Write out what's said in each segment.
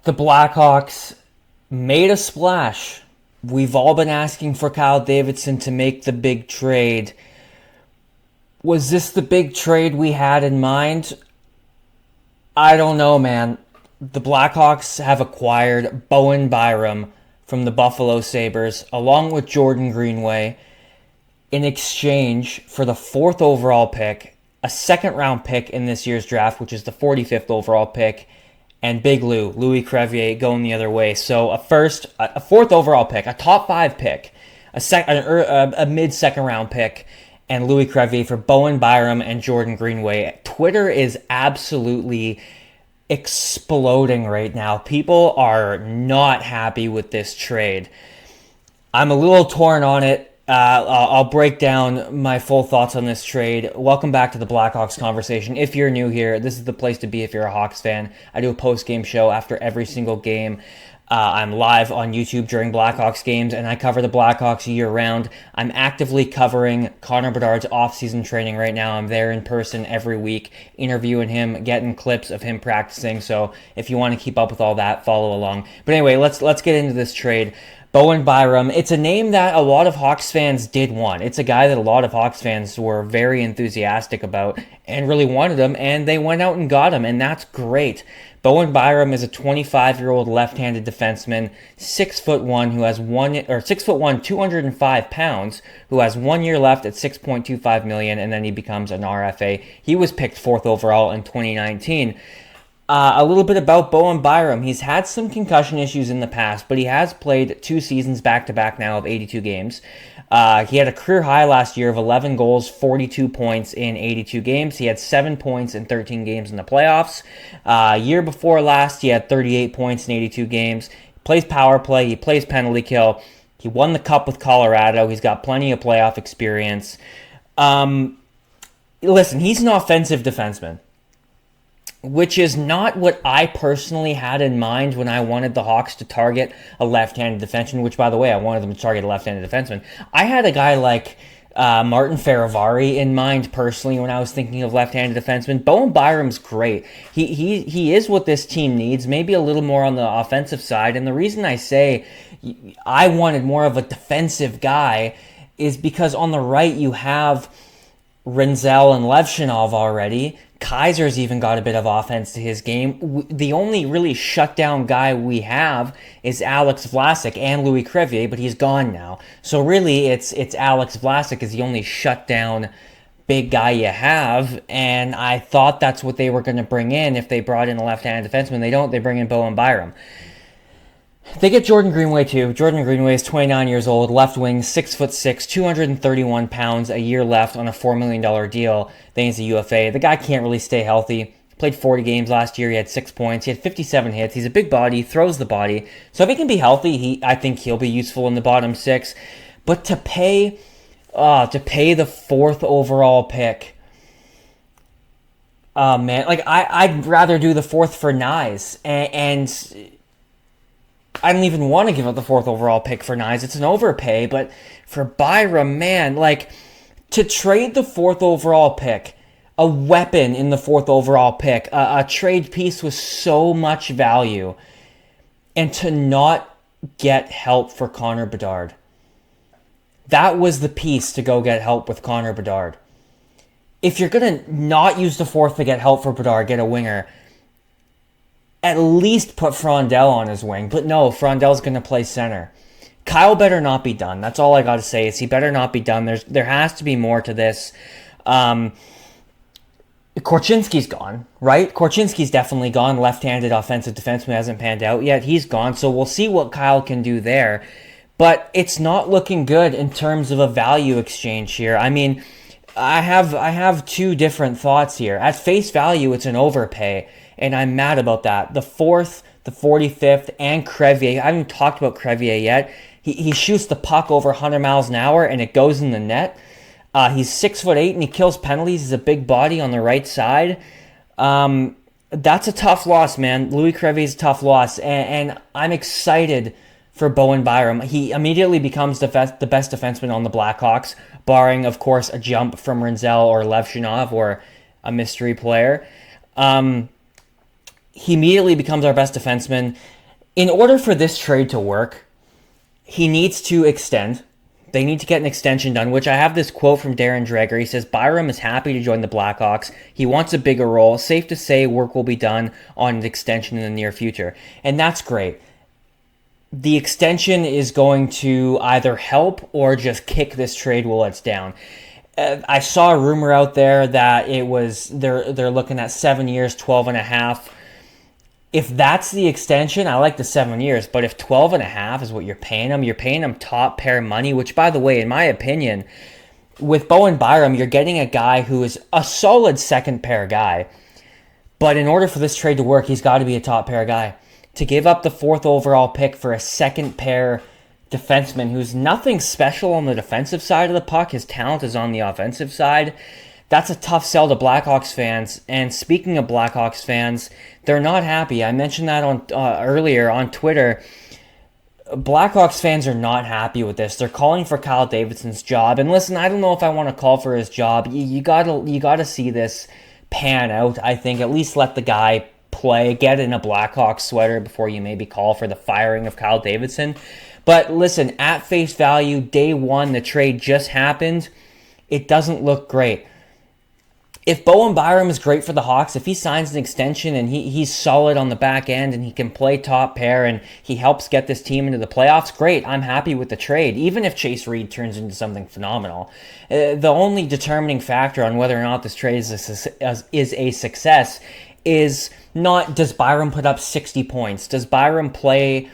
The Blackhawks made a splash. We've all been asking for Kyle Davidson to make the big trade. Was this the big trade we had in mind? I don't know, man. The Blackhawks have acquired BYRAM from the Buffalo Sabres, along with Jordan Greenway, in exchange for the 4th overall pick, a second-round pick in this year's draft, which is the 45th overall pick, and Big Louis Crevier going the other way. So a 4th overall pick, a top 5 pick, a mid-second round pick, and Louis Crevier for BYRAM and Jordan Greenway. Twitter is absolutely exploding right now. People are not happy with this trade. I'm a little torn on it. I'll break down my full thoughts on this trade. Welcome back to the Blackhawks Conversation. If you're new here, this is the place to be if you're a Hawks fan. I do a post-game show after every single game. I'm live on YouTube during Blackhawks games, and I cover the Blackhawks year-round. I'm actively covering Connor Bedard's off-season training right now. I'm there in person every week, interviewing him, getting clips of him practicing. So if you want to keep up with all that, follow along. But anyway, let's get into this trade. BYRAM, it's a name that a lot of Hawks fans did want. It's a guy that a lot of Hawks fans were very enthusiastic about and really wanted him, and they went out and got him, and that's great. BYRAM is a 25-year-old left-handed defenseman, 6'1", who has 6'1", 205 pounds, who has 1 year left at $6.25 million, and then he becomes an RFA. He was picked 4th overall in 2019. A little bit about BYRAM. He's had some concussion issues in the past, but he has played 2 seasons back-to-back now of 82 games. He had a career high last year of 11 goals, 42 points in 82 games. He had 7 points in 13 games in the playoffs. Year before last, he had 38 points in 82 games. He plays power play. He plays penalty kill. He won the Cup with Colorado. He's got plenty of playoff experience. Listen, he's an offensive defenseman, which is not what I personally had in mind when I wanted the Hawks to target a left-handed defenseman, which, by the way, I wanted them to target a left-handed defenseman. I had a guy like Martin Feravari in mind personally when I was thinking of left-handed defensemen. BYRAM's great. He is what this team needs, maybe a little more on the offensive side. And the reason I say I wanted more of a defensive guy is because on the right you have Rinzel and Levshinov already. Kaiser's even got a bit of offense to his game. The only really shutdown guy we have is Alex Vlasic and Louis Crevier, but he's gone now. So really, it's Alex Vlasic is the only shutdown big guy you have, and I thought that's what they were going to bring in if they brought in a left-handed defenseman. They don't. They bring in BYRAM. They get Jordan Greenway too. Jordan Greenway is 29 years old, left wing, 6'6", 231 pounds, a year left on a $4 million deal. Then he's a UFA. The guy can't really stay healthy. Played 40 games last year. He had 6 points. He had 57 hits. He's a big body, throws the body. So if he can be healthy, I think he'll be useful in the bottom 6. But to pay the 4th overall pick, man, like I'd rather do the 4th for Nyes, and I don't even want to give up the 4th overall pick for Nyes. It's an overpay, but for BYRAM, man, like, to trade the 4th overall pick, a weapon in the 4th overall pick, a trade piece with so much value, and to not get help for Connor Bedard. That was the piece to go get help with Connor Bedard. If you're going to not use the 4th to get help for Bedard, get a winger, at least put Frondell on his wing. But no, Frondell's going to play center. Kyle better not be done. That's all I got to say is he better not be done. There has to be more to this. Korchinski's gone, right? Korchinski's definitely gone. Left-handed offensive defenseman hasn't panned out yet. He's gone, so we'll see what Kyle can do there. But it's not looking good in terms of a value exchange here. I mean, I have 2 different thoughts here. At face value, it's an overpay, and I'm mad about that. The 4th, the 45th, and Crevier. I haven't even talked about Crevier yet. He shoots the puck over 100 miles an hour, and it goes in the net. He's 6'8", and he kills penalties. He's a big body on the right side. That's a tough loss, man. Louis Crevier's a tough loss, and I'm excited for BYRAM. He immediately becomes the best defenseman on the Blackhawks, barring, of course, a jump from Rinzel or Levshinov or a mystery player. He immediately becomes our best defenseman. In order for this trade to work, he needs to extend. They need to get an extension done, which I have this quote from Darren Dreger. He says, BYRAM is happy to join the Blackhawks. He wants a bigger role. Safe to say work will be done on an extension in the near future. And that's great. The extension is going to either help or just kick this trade while it's down. I saw a rumor out there that they're looking at 7 years, 12 and a half. If that's the extension, I like the 7 years, but if 12 and a half is what you're paying them top pair money, which, by the way, in my opinion, with BOWEN BYRAM, you're getting a guy who is a solid second pair guy. But in order for this trade to work, he's got to be a top pair guy. To give up the 4th overall pick for a second pair defenseman who's nothing special on the defensive side of the puck, his talent is on the offensive side, that's a tough sell to Blackhawks fans. And speaking of Blackhawks fans, they're not happy. I mentioned that on earlier on Twitter. Blackhawks fans are not happy with this. They're calling for Kyle Davidson's job. And listen, I don't know if I want to call for his job. You gotta see this pan out. I think at least let the guy play, get in a Blackhawks sweater before you maybe call for the firing of Kyle Davidson. But listen, at face value, day one, the trade just happened. It doesn't look great. If BOWEN BYRAM is great for the Hawks, if he signs an extension and he's solid on the back end and he can play top pair and he helps get this team into the playoffs, great. I'm happy with the trade, even if Chase Reed turns into something phenomenal. The only determining factor on whether or not this trade is a success is not, does BYRAM put up 60 points? Does BYRAM play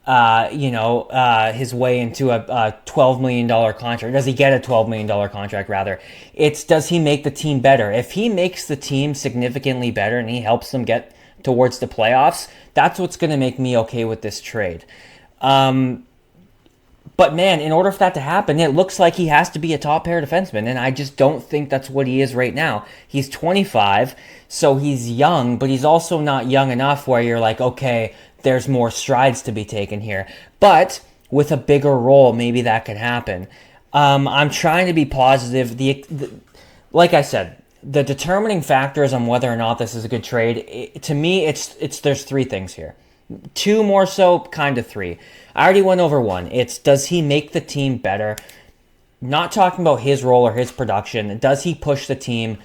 his way into a $12 million contract? Does he get a $12 million contract, rather? It's, does he make the team better? If he makes the team significantly better and he helps them get towards the playoffs, that's what's going to make me okay with this trade. But man, in order for that to happen, it looks like he has to be a top pair defenseman, and I just don't think that's what he is right now. He's 25, so he's young, but he's also not young enough where you're like, okay, there's more strides to be taken here. But with a bigger role, maybe that could happen. I'm trying to be positive. Like I said, the determining factors on whether or not this is a good trade, to me, it's there's 3 things here. 2 more so, kind of 3. I already went over 1. It's, does he make the team better? Not talking about his role or his production. Does he push the team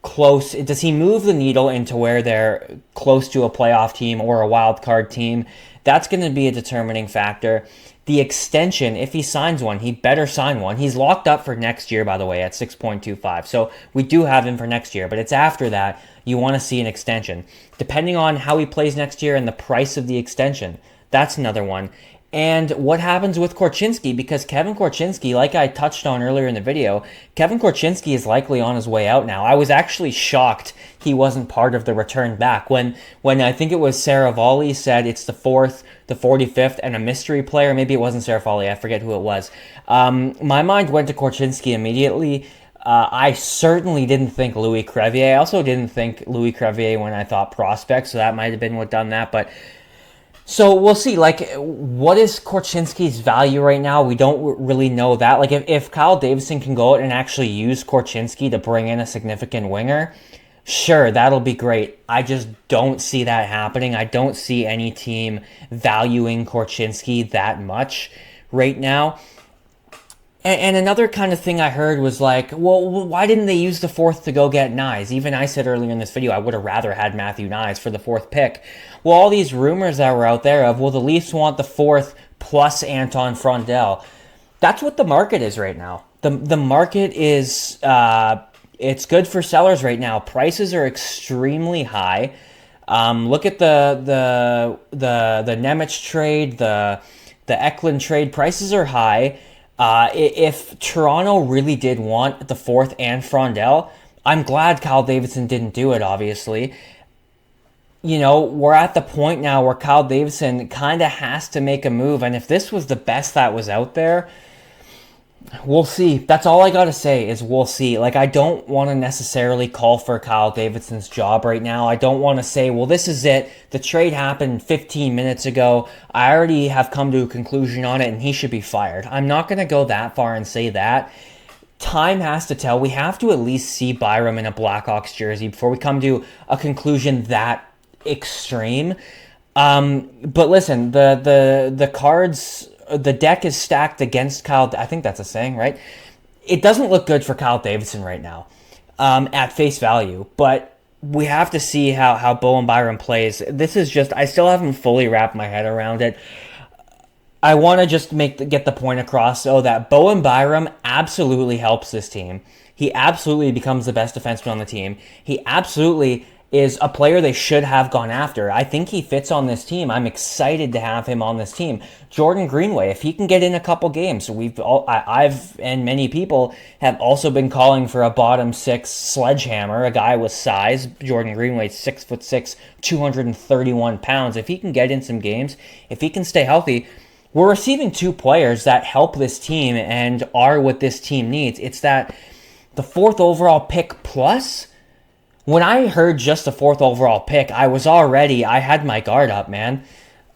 close? Does he move the needle into where they're close to a playoff team or a wild card team? That's going to be a determining factor. The extension, if he signs one, he better sign one. He's locked up for next year, by the way, at 6.25. So we do have him for next year, but it's after that you want to see an extension. Depending on how he plays next year and the price of the extension, that's another one. And what happens with Korchinski, because Kevin Korchinski, like I touched on earlier in the video, Kevin Korchinski is likely on his way out now. I was actually shocked he wasn't part of the return back. When I think it was Sarah Volley said it's the 4th, the 45th, and a mystery player. Maybe it wasn't Sarah Volley, I forget who it was. My mind went to Korchinski immediately. I certainly didn't think Louis Crevier. I also didn't think Louis Crevier when I thought prospect, so that might have been what done that, but so we'll see. Like, what is Korchinski's value right now? We don't really know that. Like, if Kyle Davidson can go out and actually use Korchinski to bring in a significant winger, sure, that'll be great. I just don't see that happening. I don't see any team valuing Korchinski that much right now. And another kind of thing I heard was like, well, why didn't they use the 4th to go get Nyes? Even I said earlier in this video, I would have rather had Matthew Nyes for the 4th pick. Well, all these rumors that were out there of, well, the Leafs want the 4th plus Anton Frondel. That's what the market is right now. The market is, it's good for sellers right now. Prices are extremely high. Look at the Nemec trade, the Eklund trade. Prices are high. If Toronto really did want the 4th and Frondel, I'm glad Kyle Davidson didn't do it, obviously. You know, we're at the point now where Kyle Davidson kind of has to make a move, and if this was the best that was out there, we'll see. That's all I gotta say is we'll see. Like, I don't want to necessarily call for Kyle Davidson's job right now. I don't want to say, well, this is it. The trade happened 15 minutes ago. I already have come to a conclusion on it, and he should be fired. I'm not going to go that far and say that. Time has to tell. We have to at least see BYRAM in a Blackhawks jersey before we come to a conclusion that extreme. But listen, the cards, the deck is stacked against Kyle. I think that's a saying, right? It doesn't look good for Kyle Davidson right now, at face value. But we have to see how Bowen Byram plays. This is just, I still haven't fully wrapped my head around it. I want to just get the point across, though, that Bowen Byram absolutely helps this team. He absolutely becomes the best defenseman on the team. He absolutely is a player they should have gone after. I think he fits on this team. I'm excited to have him on this team. Jordan Greenway, if he can get in a couple games, I've and many people have also been calling for a bottom six sledgehammer, a guy with size. Jordan Greenway, 6'6", 231 pounds. If he can get in some games, if he can stay healthy, we're receiving two players that help this team and are what this team needs. It's that the fourth overall pick plus. When I heard just the fourth overall pick, I had my guard up, man.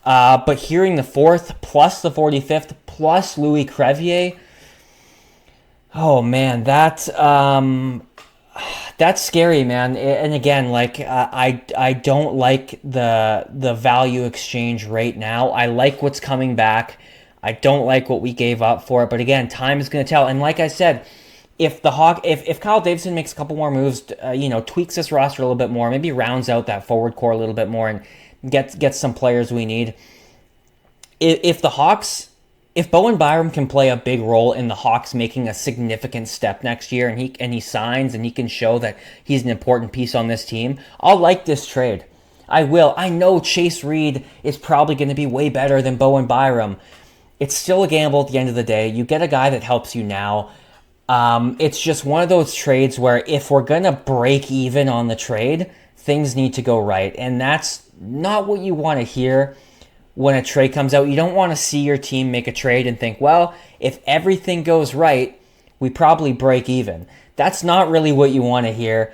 But hearing the fourth plus the 45th plus Louis Crevier, oh man, that's scary, man. And again, like I don't like the value exchange right now. I like what's coming back. I don't like what we gave up for it. But again, time is going to tell. And like I said, if Kyle Davidson makes a couple more moves, tweaks this roster a little bit more, maybe rounds out that forward core a little bit more, and gets some players we need. If Bowen Byram can play a big role in the Hawks making a significant step next year, and he signs and he can show that he's an important piece on this team, I'll like this trade. I will. I know Chase Reed is probably going to be way better than Bowen Byram. It's still a gamble at the end of the day. You get a guy that helps you now. It's just one of those trades where if we're going to break even on the trade, things need to go right. And that's not what you want to hear when a trade comes out. You don't want to see your team make a trade and think, well, if everything goes right, we probably break even. That's not really what you want to hear.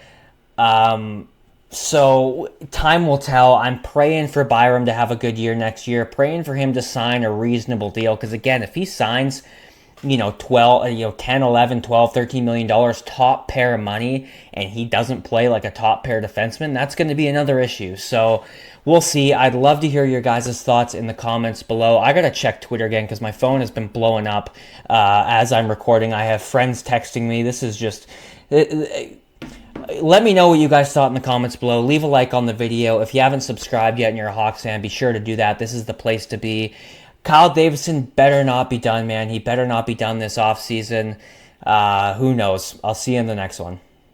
So time will tell. I'm praying for Byram to have a good year next year, praying for him to sign a reasonable deal. Because again, if he signs 10, 11, 12, $13 million top pair of money, and he doesn't play like a top pair defenseman, that's going to be another issue. So we'll see. I'd love to hear your guys' thoughts in the comments below. I got to check Twitter again because my phone has been blowing up as I'm recording. I have friends texting me. This is just... Let me know what you guys thought in the comments below. Leave a like on the video. If you haven't subscribed yet and you're a Hawks fan, be sure to do that. This is the place to be. Kyle Davidson better not be done, man. He better not be done this offseason. Who knows? I'll see you in the next one.